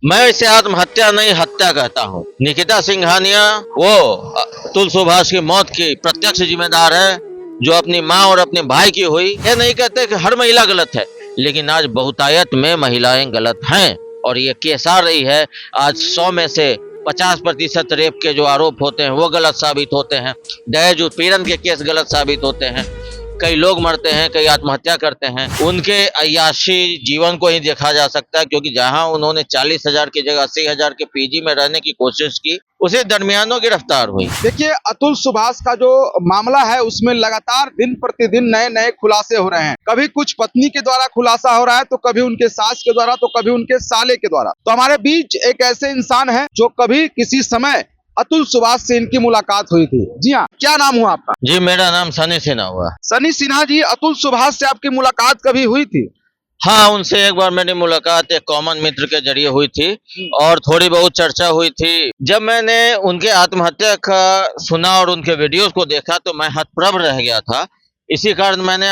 मैं इसे आत्महत्या नहीं हत्या कहता हूँ। निकिता सिंघानिया वो अतुल सुभाष की मौत की प्रत्यक्ष जिम्मेदार है, जो अपनी माँ और अपने भाई की हुई। ये नहीं कहते कि हर महिला गलत है, लेकिन आज बहुतायत में महिलाएं गलत हैं और ये केस आ रही है। आज 100 में से 50% रेप के जो आरोप होते हैं वो गलत साबित होते हैं। दहेज उत्पीड़न के केस गलत साबित होते हैं। कई लोग मरते हैं, कई आत्महत्या करते हैं। उनके अय्याशी जीवन को ही देखा जा सकता है, क्योंकि जहां उन्होंने 40,000 की जगह 80,000 के पीजी में रहने की कोशिश की, उसी दरमियानों गिरफ्तार हुई। देखिए, अतुल सुभाष का जो मामला है उसमें लगातार दिन प्रतिदिन नए नए खुलासे हो रहे हैं। कभी कुछ पत्नी के द्वारा खुलासा हो रहा है, तो कभी उनके सास के द्वारा, तो कभी उनके साले के द्वारा। तो हमारे बीच एक ऐसे इंसान है जो कभी किसी समय अतुल सुभाष से इनकी मुलाकात हुई थी। जी हाँ, क्या नाम हुआ आपका? जी, मेरा नाम सनी सिन्हा हुआ। सनी सिन्हा जी, अतुल सुभाष से आपकी मुलाकात कभी हुई थी? हाँ, उनसे एक बार मेरी मुलाकात एक कॉमन मित्र के जरिए हुई थी और थोड़ी बहुत चर्चा हुई थी। जब मैंने उनके आत्महत्या का सुना और उनके वीडियोस को देखा तो मैं हतप्रभ रह गया था। इसी कारण मैंने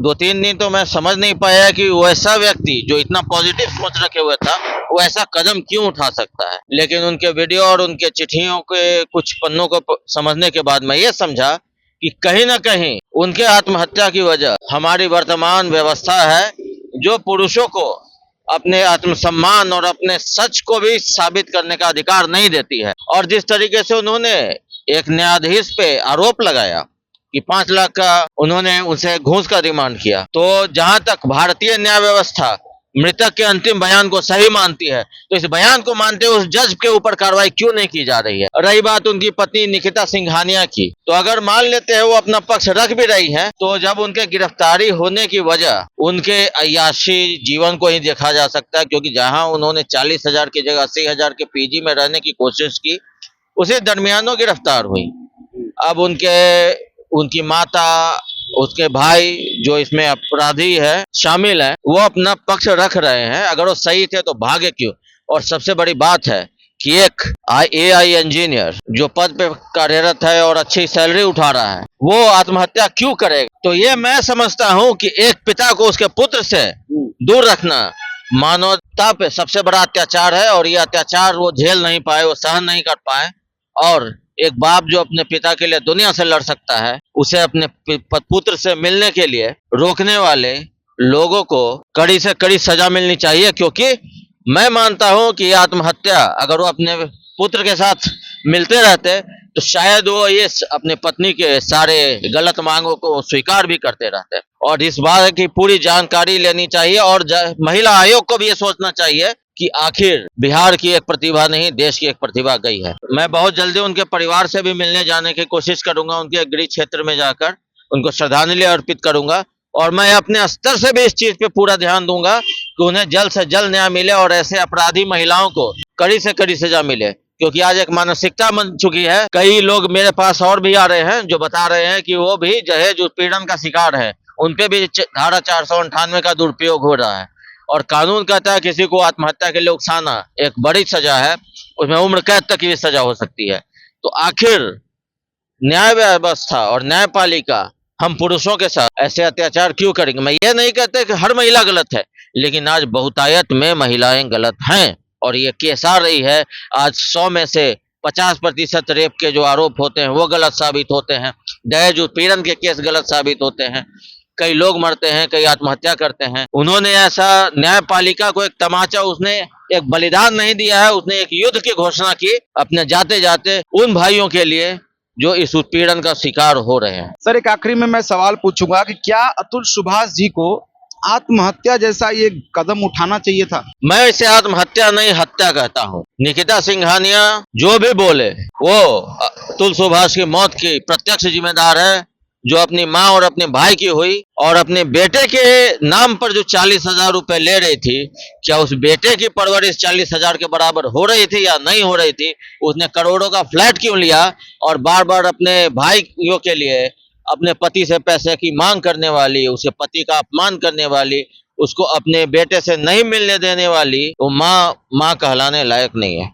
2-3 दिन तो मैं समझ नहीं पाया कि वैसा व्यक्ति जो इतना पॉजिटिव सोच रखे हुए था वो ऐसा कदम क्यों उठा सकता है। लेकिन उनके वीडियो और उनके चिट्ठियों के कुछ पन्नों को समझने के बाद मैं ये समझा कि कहीं ना कहीं उनके आत्महत्या की वजह हमारी वर्तमान व्यवस्था है, जो पुरुषों को अपने आत्मसम्मान और अपने सच को भी साबित करने का अधिकार नहीं देती है। और जिस तरीके से उन्होंने एक न्यायाधीश पे आरोप लगाया कि 5 लाख का उन्होंने उनसे घूस का डिमांड किया, तो जहां तक भारतीय न्याय व्यवस्था मृतक के अंतिम बयान को सही मानती है, तो इस बयान को मानते हुए उस जज के ऊपर कार्रवाई क्यों नहीं की जा रही है। रही बात उनकी पत्नी निकिता सिंघानिया की, तो अगर मान लेते हैं वो अपना पक्ष रख भी रही हैं, तो जब उनके गिरफ्तारी होने की वजह उनके अय्याशी जीवन को ही देखा जा सकता है, क्योंकि जहां उन्होंने 40,000 की जगह 80,000 के पीजी में रहने की कोशिश की, उसी दरमियानों गिरफ्तार हुई। अब उनकी माता, उसके भाई जो इसमें अपराधी है शामिल है, वो अपना पक्ष रख रहे हैं। अगर वो सही थे तो भागे क्यों। और सबसे बड़ी बात है कि एक AI इंजीनियर जो पद पे कार्यरत है और अच्छी सैलरी उठा रहा है, वो आत्महत्या क्यों करेगा। तो ये मैं समझता हूँ कि एक पिता को उसके पुत्र से दूर रखना मानवता पे सबसे बड़ा अत्याचार है, और ये अत्याचार वो झेल नहीं पाए, वो सहन नहीं कर पाए। और एक बाप जो अपने पिता के लिए दुनिया से लड़ सकता है, उसे अपने पुत्र से मिलने के लिए रोकने वाले लोगों को कड़ी से कड़ी सजा मिलनी चाहिए। क्योंकि मैं मानता हूं कि आत्महत्या अगर वो अपने पुत्र के साथ मिलते रहते तो शायद वो ये अपनी पत्नी के सारे गलत मांगों को स्वीकार भी करते रहते। और इस बात की पूरी जानकारी लेनी चाहिए, और महिला आयोग को भी ये सोचना चाहिए कि आखिर बिहार की एक प्रतिभा नहीं, देश की एक प्रतिभा गई है। मैं बहुत जल्दी उनके परिवार से भी मिलने जाने की कोशिश करूंगा, उनके गृह क्षेत्र में जाकर उनको श्रद्धांजलि अर्पित करूंगा। और मैं अपने स्तर से भी इस चीज पे पूरा ध्यान दूंगा कि उन्हें जल्द से जल्द न्याय मिले और ऐसे अपराधी महिलाओं को कड़ी से कड़ी सजा मिले। क्योंकि आज एक मानसिकता बन चुकी है। कई लोग मेरे पास और भी आ रहे हैं जो बता रहे हैं कि वो भी दहेज उत्पीड़न का शिकार है, उनपे भी धारा 498 का दुरुपयोग हो रहा है। और कानून कहता है किसी को आत्महत्या के लिए उकसाना एक बड़ी सजा है, उसमें उम्र कैद तक की भी सजा हो सकती है। तो आखिर न्याय व्यवस्था और न्यायपालिका हम पुरुषों के साथ ऐसे अत्याचार क्यों करेंगे। मैं ये नहीं कहते कि हर महिला गलत है, लेकिन आज बहुतायत में महिलाएं गलत हैं और ये केस आ रही है। आज 100 में से 50% रेप के जो आरोप होते हैं वो गलत साबित होते हैं। दहेज उत्पीड़न के केस गलत साबित होते हैं। कई लोग मरते हैं, कई आत्महत्या करते हैं। उन्होंने ऐसा न्यायपालिका को एक तमाचा, उसने एक बलिदान नहीं दिया है, उसने एक युद्ध की घोषणा की अपने जाते जाते उन भाइयों के लिए जो इस उत्पीड़न का शिकार हो रहे हैं। सर, एक आखिरी में मैं सवाल पूछूंगा कि क्या अतुल सुभाष जी को आत्महत्या जैसा ये कदम उठाना चाहिए था? मैं इसे आत्महत्या नहीं हत्या कहता हूँ। निकिता सिंघानिया जो भी बोले वो अतुल सुभाष की मौत की प्रत्यक्ष जिम्मेदार है, जो अपनी माँ और अपने भाई की हुई। और अपने बेटे के नाम पर जो 40,000 रुपए ले रही थी, क्या उस बेटे की परवरिश 40,000 के बराबर हो रही थी या नहीं हो रही थी। उसने करोड़ों का फ्लैट क्यों लिया और बार बार अपने भाइयों के लिए अपने पति से पैसे की मांग करने वाली, उसके पति का अपमान करने वाली, उसको अपने बेटे से नहीं मिलने देने वाली, वो माँ कहलाने लायक नहीं है।